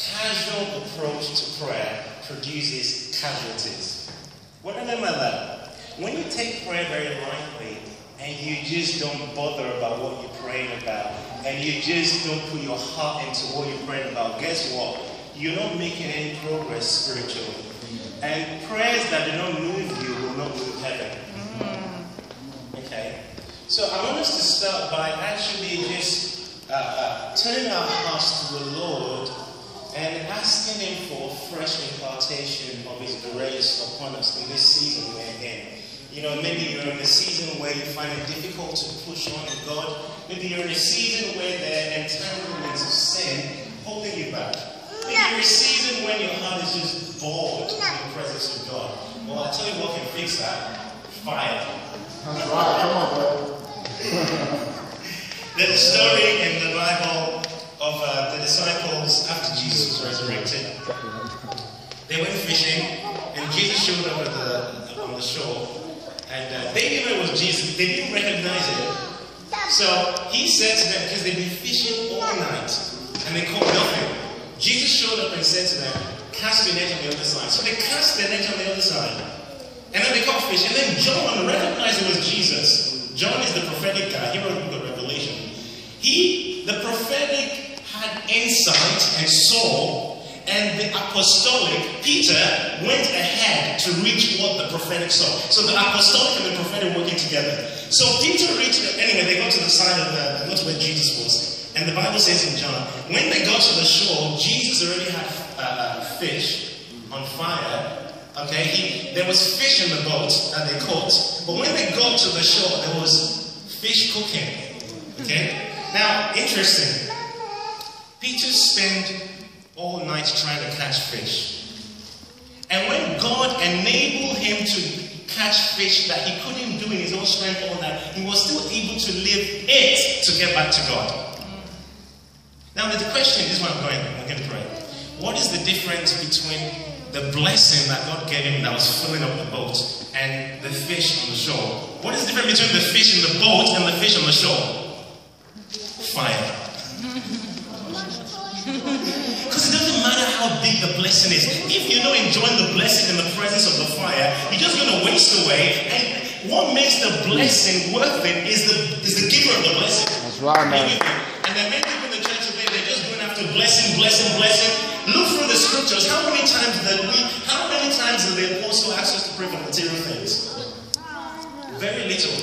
casual approach to prayer produces casualties. What do I mean by that? When you take prayer very lightly and you just don't bother about what you're praying about and you just don't put your heart into what you're praying about, guess what? You're not making any progress spiritually. And prayers that do not move you will not move heaven. Okay? So I want us to start by actually just turning our hearts to the Lord and asking Him for fresh impartation of His grace upon us in this season we're in. You know, maybe you're in a season where you find it difficult to push on with God. Maybe you're in a season where there are entanglements of sin holding you back. Maybe you're in a season when your heart is just bored in the presence of God. Well, I'll tell you what can fix that. Fire. That's right. Come on, bro. There's a story in the Bible of the disciples after Jesus was resurrected. They went fishing, and Jesus showed up on the shore. And they knew it was Jesus. They didn't recognize it. So He said to them, because they'd been fishing all night, and they caught nothing. Jesus showed up and said to them, cast your net on the other side. So they cast their net on the other side. And then they caught fish. And then John recognized it was Jesus. John is the prophetic guy. He wrote the Revelation. The prophetic, had insight and saw, and the apostolic, Peter, went ahead to reach what the prophetic saw. So the apostolic and the prophetic working together. So Peter reached, anyway, they got to the side of they got to where Jesus was. And the Bible says in John, when they got to the shore, Jesus already had fish on fire. Okay, there was fish in the boat that they caught. But when they got to the shore, there was fish cooking. Okay, now interesting. Peter spent all night trying to catch fish. And when God enabled him to catch fish that he couldn't do in his own strength all night, he was still able to live it to get back to God. Now the question, this is where I'm going to pray. What is the difference between the blessing that God gave him that was filling up the boat and the fish on the shore? What is the difference between the fish in the boat and the fish on the shore? Fire. Because it doesn't matter how big the blessing is. If you're not enjoying the blessing in the presence of the fire, you're just going to waste away. And what makes the blessing worth it is the giver of the blessing. That's right, man. And then many people in the church today, they're just going after blessing, blessing, blessing. Look through the scriptures. How many times did the apostle ask us to pray for material things? Very little.